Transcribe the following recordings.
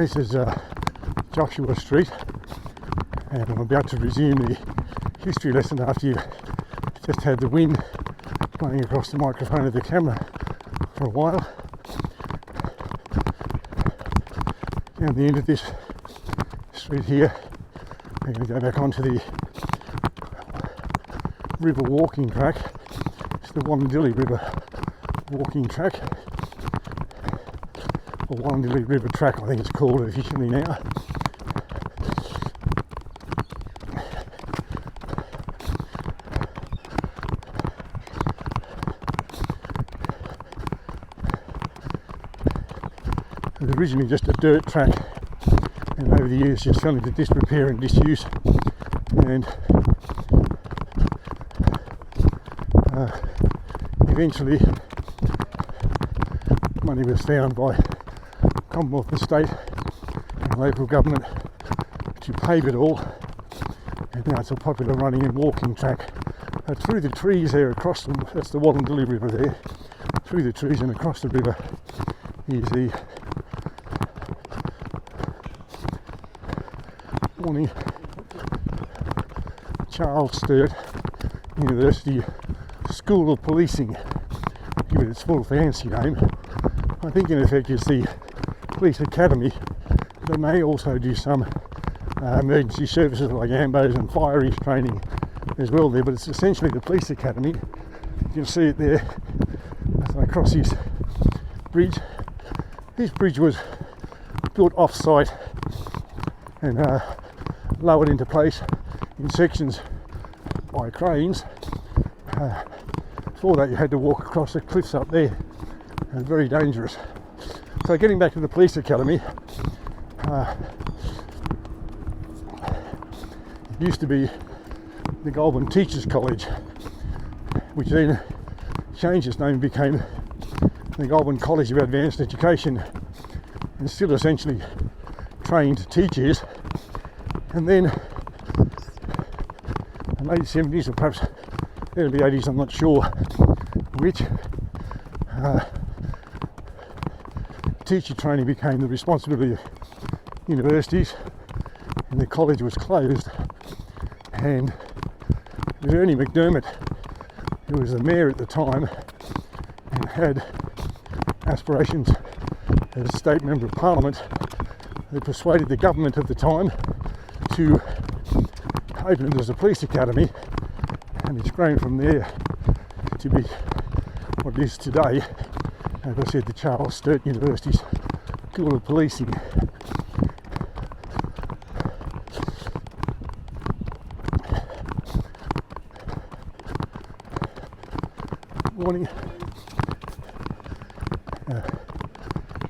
This is Joshua Street, and I'm about to resume the history lesson after you've just had the wind blowing across the microphone of the camera for a while. Down the end of this street here, we're going to go back onto the river walking track. It's the Wandilly River walking track, or Wandilly River track I think it's called officially now. It was originally just a dirt track, and over the years just fell into disrepair and disuse, and eventually money was found by Commonwealth and state and local government to pave it all, and now it's a popular running and walking track. Through the trees there across them, that's the Wandilly River there, through the trees and across the river is the morning Charles Sturt University School of Policing, give it its full fancy name. I think in effect it's the police academy. They may also do some emergency services like ambos and fireys training as well there, but it's essentially the police academy. You can see it there as I cross this bridge. This bridge was built off-site and lowered into place in sections by cranes. For that you had to walk across the cliffs up there, and very dangerous. So getting back to the police academy, it used to be the Goulburn Teachers College, which then changed its name and became the Goulburn College of Advanced Education, and still essentially trained teachers. And then in the late 70s, or perhaps early 80s, I'm not sure which, teacher training became the responsibility of universities, and the college was closed. And it was Ernie McDermott, who was the mayor at the time and had aspirations as a state member of parliament, that persuaded the government of the time to open it as a police academy, and it's grown from there to be what it is today. As I said, the Charles Sturt University's School of Policing. Morning.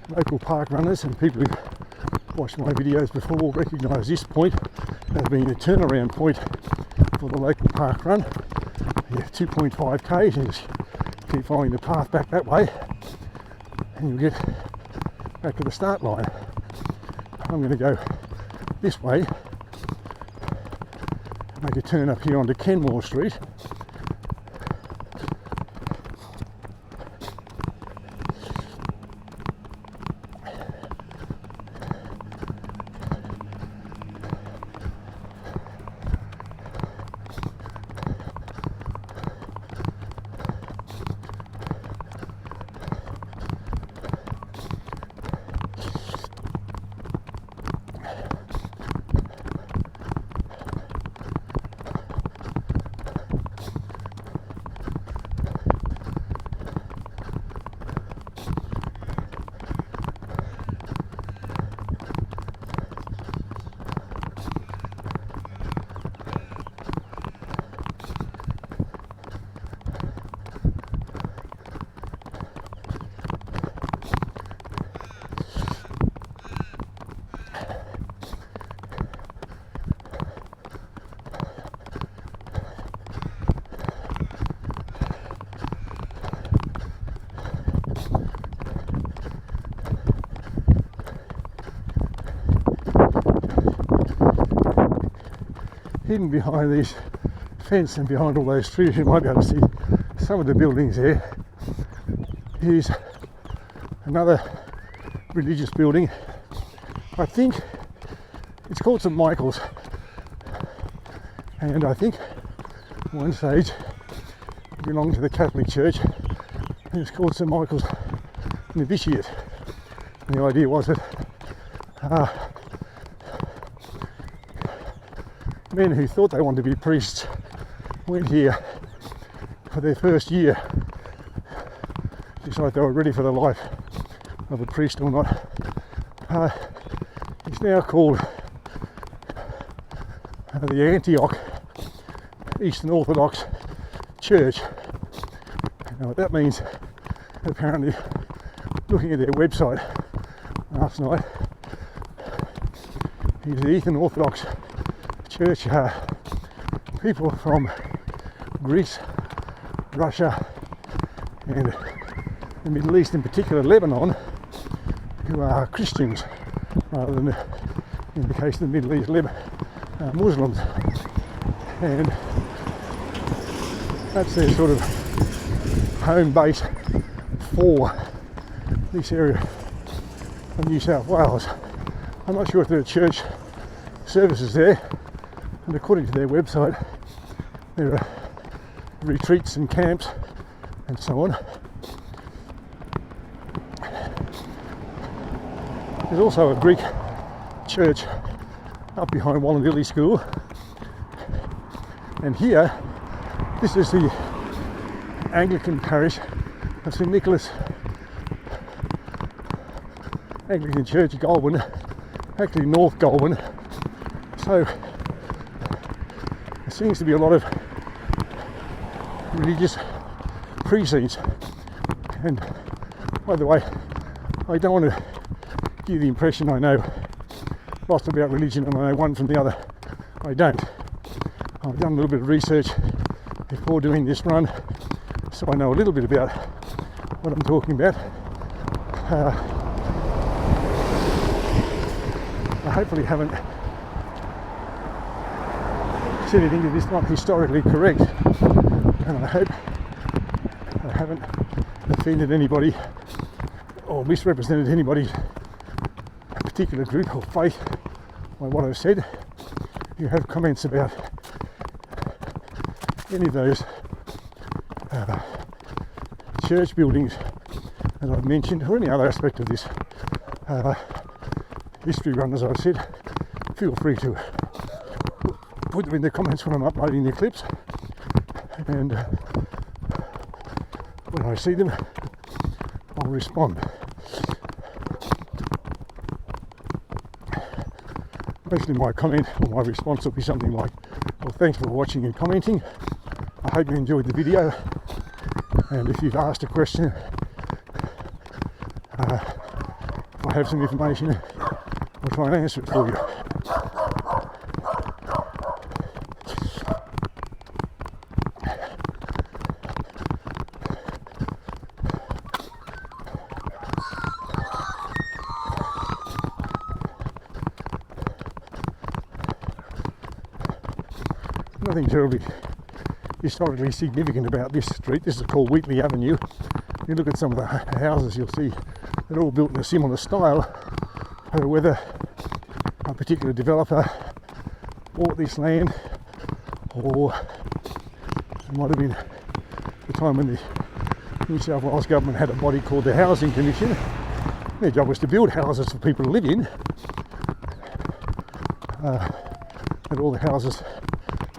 Local park runners and people who've watched my videos before will recognise this point as being a turnaround point for the local park run. 2.5 k's, and just keep following the path back that way and you'll get back to the start line. I'm going to go this way, make a turn up here onto Kenmore Street. Hidden behind this fence and behind all those trees, you might be able to see some of the buildings there, is another religious building I think it's called St Michael's, and I think at one stage it belonged to the Catholic Church, and it's called St Michael's Novitiate. And the idea was that men who thought they wanted to be priests went here for their first year, decide they were ready for the life of a priest or not. It's now called the Antioch Eastern Orthodox Church. Now what that means, apparently, looking at their website last night, is the Eastern Orthodox Church. People from Greece, Russia, and the Middle East, in particular Lebanon, who are Christians rather than, in the case of the Middle East, Muslims. And that's their sort of home base for this area of New South Wales. I'm not sure if there are church services there, and according to their website there are retreats and camps and so on. There's also a Greek church up behind Wallandilly School, and here, this is the Anglican parish of St Nicholas Anglican Church, Goulburn, actually North Goulburn. So there seems to be a lot of religious precincts, and by the way, I don't want to give the impression I know lots about religion and I know one from the other. I don't. I've done a little bit of research before doing this run, so I know a little bit about what I'm talking about. I hopefully haven't said anything that is not historically correct, and I hope I haven't offended anybody or misrepresented anybody's particular group or faith by what I've said. If you have comments about any of those church buildings as I've mentioned, or any other aspect of this history run, as I've said, feel free to put them in the comments when I'm uploading the clips, and when I see them I'll respond. Mostly my comment or my response will be something like, well, thanks for watching and commenting, I hope you enjoyed the video, and if you've asked a question, if I have some information, I'll try and answer it for you. Nothing terribly historically significant about this street. This is called Wheatley Avenue. If you look at some of the houses, you'll see they're all built in a similar style. Whether a particular developer bought this land, or it might have been the time when the New South Wales government had a body called the Housing Commission. Their job was to build houses for people to live in, and all the houses,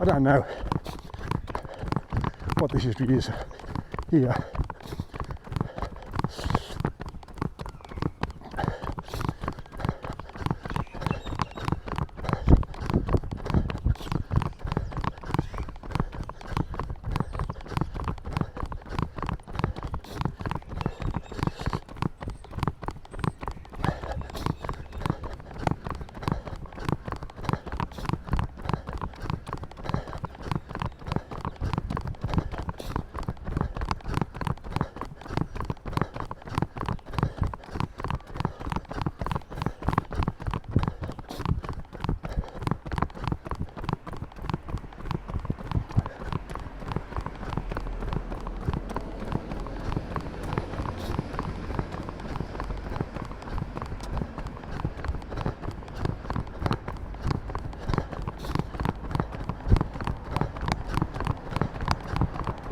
I don't know what the history is here.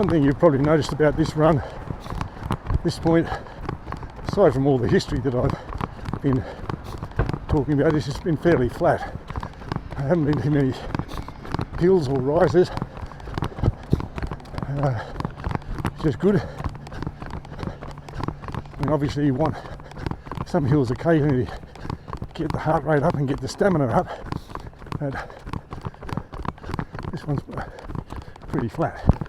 One thing you've probably noticed about this run, this point, aside from all the history that I've been talking about, is it's been fairly flat. I haven't been too many hills or rises, which is good. I mean, obviously you want some hills occasionally to get the heart rate up and get the stamina up, but this one's pretty flat.